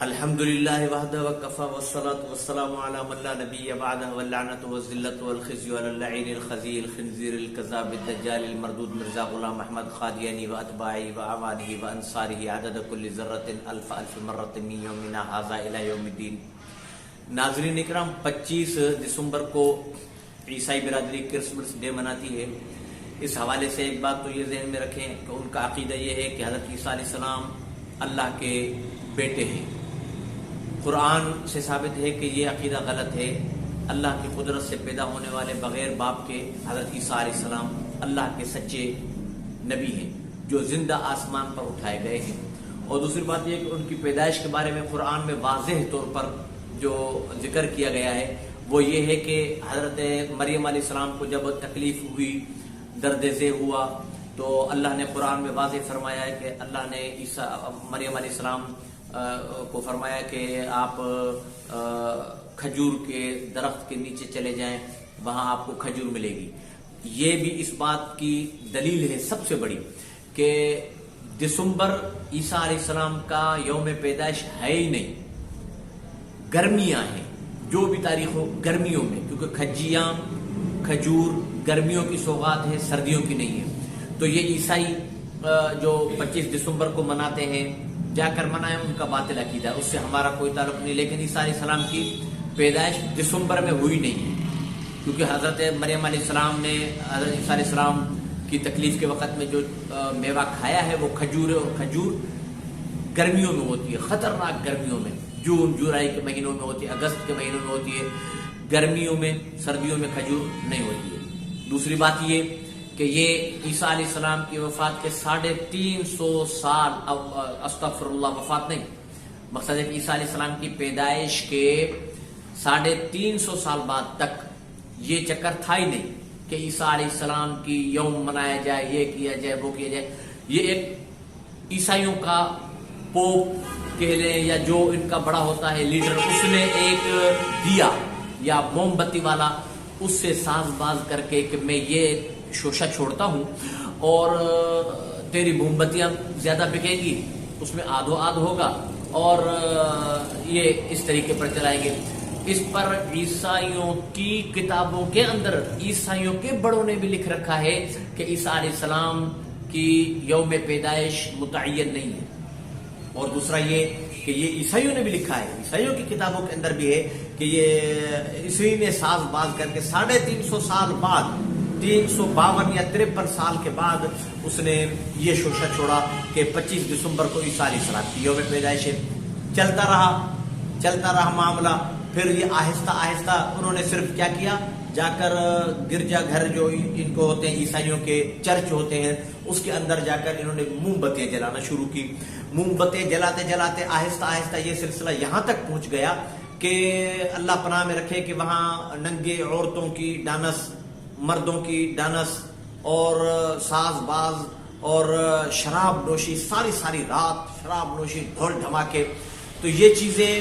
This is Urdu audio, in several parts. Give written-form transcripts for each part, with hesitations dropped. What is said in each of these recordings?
الحمد للہ وحدہ وکفی والصلاة والسلام علی من لا نبی بعدہ واللعنۃ والذلۃ والخزي علی اللعین الخزی الخنزیر الکذاب الدجال المردود مرزا غلام احمد قادیانی واتباعہ واعوانہ وانصارہ عدد کل ذرۃ الف الف مرۃ من یومنا ھذا الی یوم الدین۔ ناظرین اکرام، 25 دسمبر کو عیسائی برادری کرسمس ڈے مناتی ہے۔ اس حوالے سے ایک بات تو یہ ذہن میں رکھیں کہ ان کا عقیدہ یہ ہے کہ حضرت عیسیٰ علیہ السلام اللہ کے بیٹے ہیں۔ قرآن سے ثابت ہے کہ یہ عقیدہ غلط ہے۔ اللہ کی قدرت سے پیدا ہونے والے بغیر باپ کے حضرت عیسیٰ علیہ السلام اللہ کے سچے نبی ہیں جو زندہ آسمان پر اٹھائے گئے ہیں۔ اور دوسری بات یہ کہ ان کی پیدائش کے بارے میں قرآن میں واضح طور پر جو ذکر کیا گیا ہے وہ یہ ہے کہ حضرت مریم علیہ السلام کو جب تکلیف ہوئی، درد ذیل ہوا، تو اللہ نے قرآن میں واضح فرمایا ہے کہ اللہ نے مریم علیہ السلام کو فرمایا کہ آپ کھجور کے درخت کے نیچے چلے جائیں، وہاں آپ کو کھجور ملے گی۔ یہ بھی اس بات کی دلیل ہے سب سے بڑی کہ دسمبر عیسیٰ علیہ السلام کا یوم پیدائش ہے ہی نہیں، گرمیاں ہیں۔ جو بھی تاریخ ہو گرمیوں میں، کیونکہ کھجور گرمیوں کی سوغات ہے، سردیوں کی نہیں ہے۔ تو یہ عیسائی جو 25 دسمبر کو مناتے ہیں، جا کر منائیں، ان کا باطل عقیدہ ہے، اس سے ہمارا کوئی تعلق نہیں۔ لیکن عیسیٰ علیہ السلام کی پیدائش دسمبر میں ہوئی نہیں ہے، کیونکہ حضرت مریم علیہ السلام نے حضرت عیسیٰ علیہ السلام کی تکلیف کے وقت میں جو میوہ کھایا ہے وہ کھجور ہے، اور کھجور گرمیوں میں ہوتی ہے، خطرناک گرمیوں میں، جون جولائی کے مہینوں میں ہوتی ہے، اگست کے مہینوں میں ہوتی ہے، گرمیوں میں سردیوں میں کھجور نہیں ہوتی ہے۔ دوسری بات یہ کہ یہ عیسیٰ علیہ السلام کی وفات کے 350 سال، استغفر اللہ، وفات نہیں، مقصد ہے کہ عیسیٰ علیہ السلام کی پیدائش کے 350 سال بعد تک یہ چکر تھا ہی نہیں کہ عیسیٰ علیہ السلام کی یوم منایا جائے، یہ کیا جائے، وہ کیا جائے۔ یہ ایک عیسائیوں کا پوپ کہہ لیں یا جو ان کا بڑا ہوتا ہے لیڈر، اس نے ایک دیا یا موم بتی والا اس سے ساز باز کر کے کہ میں یہ شوشہ چھوڑتا ہوں اور تیری موم بتیاں زیادہ بکیں گی، اس میں آدھو آدھ ہوگا، اور یہ اس طریقے پر چلائیں گے۔ اس پر عیسائیوں کی کتابوں کے اندر عیسائیوں کے بڑوں نے بھی لکھ رکھا ہے کہ عیسیٰ علیہ السلام کی یوم پیدائش متعین نہیں ہے۔ اور دوسرا یہ کہ یہ عیسائیوں نے بھی لکھا ہے، عیسائیوں کی کتابوں کے اندر بھی ہے کہ یہ اسی نے ساز باز کر کے 350 سال بعد، 352 یا 53 سال کے بعد اس نے یہ شوشہ چھوڑا کہ 25 دسمبر کو عیسیٰ علیہ السلام کی یوم پیدائش ہے۔ چلتا رہا معاملہ۔ پھر یہ آہستہ آہستہ انہوں نے صرف کیا کیا، جا کر گرجا گھر جو ان کو ہوتے ہیں، عیسائیوں کے چرچ ہوتے ہیں، اس کے اندر جا کر انہوں نے موم بتیاں جلانا شروع کی۔ موم بتیاں جلاتے جلاتے آہستہ آہستہ یہ سلسلہ یہاں تک پہنچ گیا کہ اللہ پناہ میں رکھے کہ وہاں ننگے عورتوں کی ڈانس، مردوں کی ڈانس، اور ساز باز اور شراب نوشی، ساری رات شراب نوشی، ڈھول دھماکے۔ تو یہ چیزیں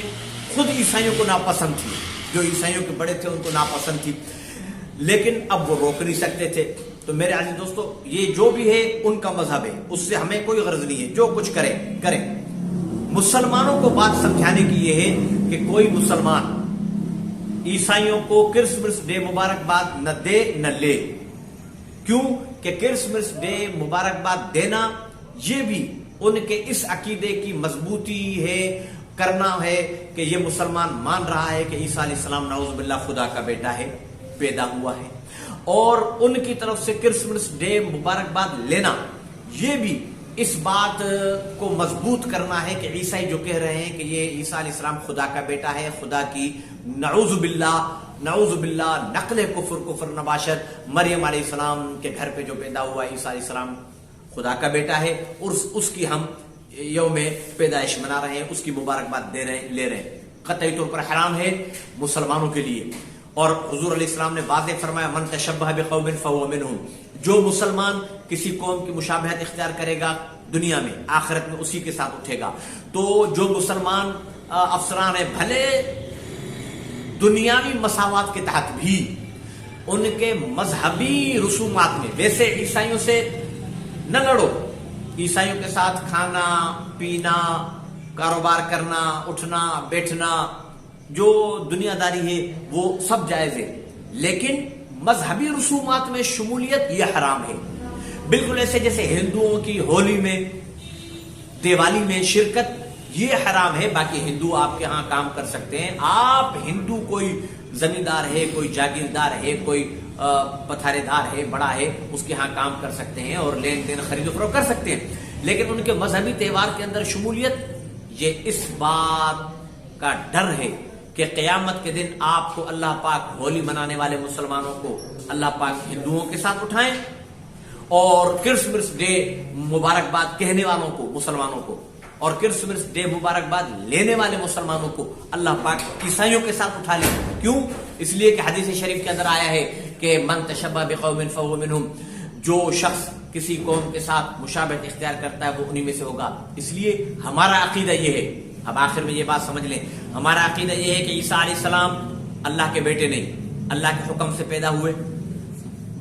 خود عیسائیوں کو ناپسند تھی، جو عیسائیوں کے بڑے تھے ان کو ناپسند تھی، لیکن اب وہ روک نہیں سکتے تھے۔ تو میرے عزیز دوستو، یہ جو بھی ہے ان کا مذہب ہے، اس سے ہمیں کوئی غرض نہیں ہے، جو کچھ کریں۔ مسلمانوں کو بات سمجھانے کی یہ ہے کہ کوئی مسلمان عیسائیوں کو کرسمس ڈے مبارکباد نہ دے نہ لے۔ کیوں کہ کرسمس ڈے مبارکباد دینا یہ بھی ان کے اس عقیدے کی مضبوطی ہے، کرنا ہے کہ یہ مسلمان مان رہا ہے کہ عیسیٰ علیہ السلام نعوذ باللہ خدا کا بیٹا ہے، پیدا ہوا ہے، اور ان کی طرف سے کرسمس ڈے مبارکباد لینا یہ بھی اس بات کو مضبوط کرنا ہے کہ عیسائی جو کہہ رہے ہیں کہ یہ عیسیٰ علیہ السلام خدا کا بیٹا ہے، خدا کی نعوذ باللہ نقل کفر نباشت، مریم علیہ السلام کے گھر پہ جو پیدا ہوا عیسیٰ علیہ السلام خدا کا بیٹا ہے، اور اس کی ہم یوم پیدائش منا رہے ہیں، اس کی مبارکباد لے رہے ہیں، قطعی طور پر حرام ہے مسلمانوں کے لیے۔ اور حضور علیہ السلام نے واضح فرمایا، من تشبہ بقوم فہو منہم، جو مسلمان کسی قوم کی مشابہت اختیار کرے گا دنیا میں، آخرت میں اسی کے ساتھ اٹھے گا۔ تو جو مسلمان افسران ہیں، بھلے دنیاوی مساوات کے تحت بھی ان کے مذہبی رسومات میں، ویسے عیسائیوں سے نہ لڑو، عیسائیوں کے ساتھ کھانا پینا، کاروبار کرنا، اٹھنا بیٹھنا، جو دنیا داری ہے وہ سب جائز ہے، لیکن مذہبی رسومات میں شمولیت یہ حرام ہے۔ بالکل ایسے جیسے ہندوؤں کی ہولی میں، دیوالی میں شرکت یہ حرام ہے، باقی ہندو آپ کے ہاں کام کر سکتے ہیں۔ آپ ہندو کوئی زمیندار ہے، کوئی جاگیردار ہے، کوئی پتھارے دار ہے، بڑا ہے، اس کے ہاں کام کر سکتے ہیں اور لین دین خرید و فروخت کر سکتے ہیں، لیکن ان کے مذہبی تہوار کے اندر شمولیت یہ اس بات کا ڈر ہے کہ قیامت کے دن آپ کو اللہ پاک ہولی منانے والے مسلمانوں کو اللہ پاک ہندوؤں کے ساتھ اٹھائیں، اور کرسمس ڈے مبارکباد کہنے والوں کو مسلمانوں کو اور کرسمس ڈے مبارکباد لینے والے مسلمانوں کو اللہ پاک عیسائیوں کے ساتھ اٹھا لیں۔ کیوں؟ اس لیے کہ حدیث شریف کے اندر آیا ہے کہ من تشبہ بقوم فہو منہم، جو شخص کسی قوم کے ساتھ مشابہت اختیار کرتا ہے وہ انہی میں سے ہوگا۔ اس لیے ہمارا عقیدہ یہ ہے، اب آخر میں یہ بات سمجھ لیں، ہمارا عقیدہ یہ ہے کہ عیسیٰ علیہ السلام اللہ کے بیٹے نہیں، اللہ کے حکم سے پیدا ہوئے،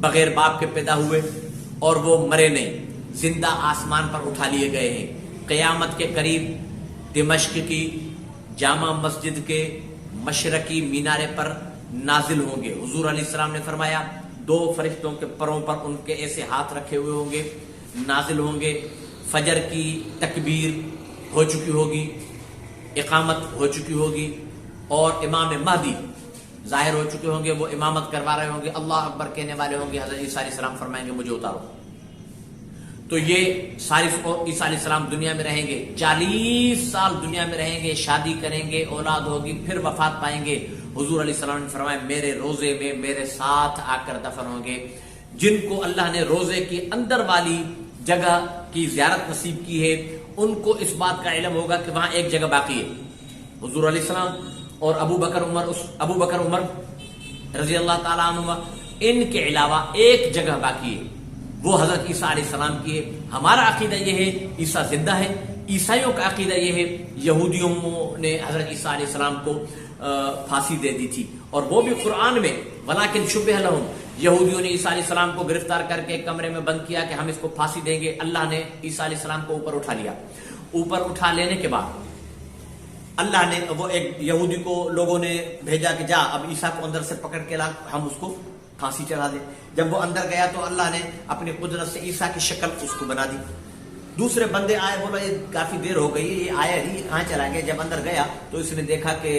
بغیر باپ کے پیدا ہوئے، اور وہ مرے نہیں، زندہ آسمان پر اٹھا لیے گئے ہیں۔ قیامت کے قریب دمشق کی جامع مسجد کے مشرقی مینارے پر نازل ہوں گے۔ حضور علیہ السلام نے فرمایا 2 فرشتوں کے پروں پر ان کے ایسے ہاتھ رکھے ہوئے ہوں گے، نازل ہوں گے، فجر کی تکبیر ہو چکی ہوگی، اقامت ہو چکی ہوگی، اور امام مہدی ظاہر ہو چکے ہوں گے، وہ امامت کروا رہے ہوں گے، اللہ اکبر کہنے والے ہوں گے، حضرت عیسیٰ علیہ السلام فرمائیں گے مجھے اتارو۔ تو یہ عیسیٰ علیہ السلام دنیا میں رہیں گے، 40 سال دنیا میں رہیں گے، شادی کریں گے، اولاد ہوگی، پھر وفات پائیں گے۔ حضور علیہ السلام نے فرمایا میرے روزے میں میرے ساتھ آ کر دفن ہوں گے۔ جن کو اللہ نے روزے کی اندر والی جگہ کی زیارت نصیب کی ہے ان کو اس بات کا علم ہوگا کہ وہاں ایک جگہ باقی ہے۔ حضور علیہ السلام اور ابو بکر عمر رضی اللہ تعالیٰ عنہ، ان کے علاوہ ایک جگہ باقی ہے، وہ حضرت عیسیٰ علیہ السلام کی ہے۔ ہمارا عقیدہ یہ ہے عیسیٰ زندہ ہے، عیسائیوں کا عقیدہ یہ ہے یہودیوں نے حضرت عیسیٰ علیہ السلام کو پھانسی دے دی تھی، اور وہ بھی قرآن میں ولیکن شبہ لہم، یہودیوں نے عیسیٰ علیہ السلام کو گرفتار کر کے ایک کمرے میں بند کیا کہ ہم اس کو پھانسی دیں گے، اللہ نے عیسیٰ علیہ السلام کو اوپر اٹھا لیا۔ اوپر اٹھا لینے کے بعد اللہ نے وہ ایک یہودی کو لوگوں نے بھیجا کہ جا اب عیسیٰ کو اندر سے پکڑ کے لا، ہم اس کو پھانسی چڑھا دیں۔ جب وہ اندر گیا تو اللہ نے اپنی قدرت سے عیسیٰ کی شکل اس کو بنا دی۔ دوسرے بندے آئے، بولا یہ کافی دیر ہو گئی، یہ آیا نہیں، کہاں چلا گیا؟ جب اندر گیا تو اس نے دیکھا کہ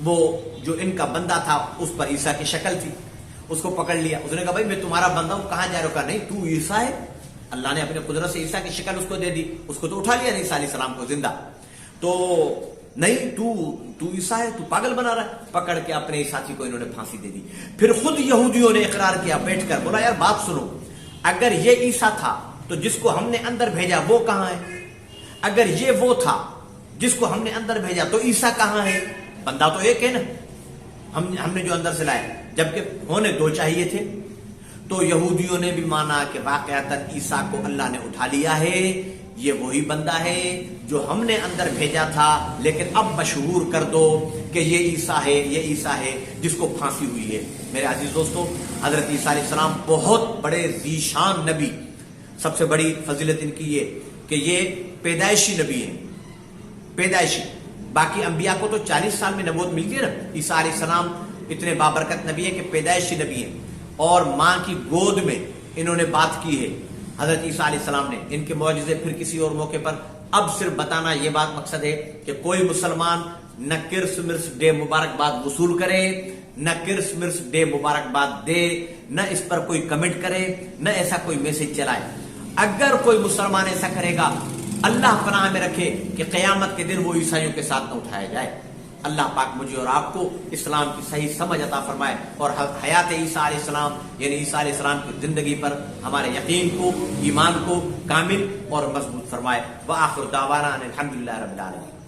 وہ جو ان کا بندہ تھا اس پر عیسیٰ کی شکل تھی، اس کو پکڑ لیا۔ اس نے کہا بھائی میں تمہارا بندہ ہوں، کہاں جا رہا ہو؟ کہا نہیں تو عیسیٰ ہے۔ اللہ نے اپنی قدرت سے عیسیٰ کی شکل اس کو دے دی، اس کو تو اٹھا لیا عیسیٰ علیہ السلام کو زندہ، تو نہیں تو عیسیٰ ہے، تو پاگل بنا رہا ہے۔ پکڑ کے اپنے ساتھی کو انہوں نے پھانسی دے دی۔ پھر خود یہودیوں نے اقرار کیا بیٹھ کر، بولا یار بات سنو، اگر یہ عیسیٰ تھا تو جس کو ہم نے اندر بھیجا وہ کہاں ہے؟ اگر یہ وہ تھا جس کو ہم نے اندر بھیجا تو عیسیٰ کہاں ہے؟ بندہ تو ایک ہے نا، ہم نے جو اندر سے لائے، جبکہ ہونے 2 چاہیے تھے۔ تو یہودیوں نے بھی مانا کہ واقعتاً عیسیٰ کو اللہ نے اٹھا لیا ہے، یہ وہی بندہ ہے جو ہم نے اندر بھیجا تھا، لیکن اب مشہور کر دو کہ یہ عیسیٰ ہے، یہ عیسیٰ ہے جس کو پھانسی ہوئی ہے۔ میرے عزیز دوستو، حضرت عیسیٰ علیہ السلام بہت بڑے ذیشان نبی، سب سے بڑی فضیلت ان کی یہ کہ یہ پیدائشی نبی ہیں، پیدائشی۔ باقی انبیاء کو تو 40 سال میں نبوت ملتی ہے نا، عیسیٰ علیہ السلام اتنے بابرکت نبی ہیں کہ پیدائشی نبی ہیں، اور ماں کی گود میں انہوں نے بات کی ہے حضرت عیسیٰ علیہ السلام نے۔ ان کے معجزے پھر کسی اور موقع پر، اب صرف بتانا یہ بات مقصد ہے کہ کوئی مسلمان نہ کرسمس ڈے مبارکباد وصول کرے، نہ کرسمس ڈے مبارکباد دے، نہ اس پر کوئی کمنٹ کرے، نہ ایسا کوئی میسج چلائے۔ اگر کوئی مسلمان ایسا کرے گا، اللہ پناہ میں رکھے کہ قیامت کے دن وہ عیسائیوں کے ساتھ نہ اٹھایا جائے۔ اللہ پاک مجھے اور آپ کو اسلام کی صحیح سمجھ عطا فرمائے، اور حیات عیسیٰ علیہ السلام یعنی عیسیٰ علیہ السلام کی زندگی پر ہمارے یقین کو، ایمان کو کامل اور مضبوط فرمائے۔ وآخر دعوانا ان الحمدللہ رب العالمین۔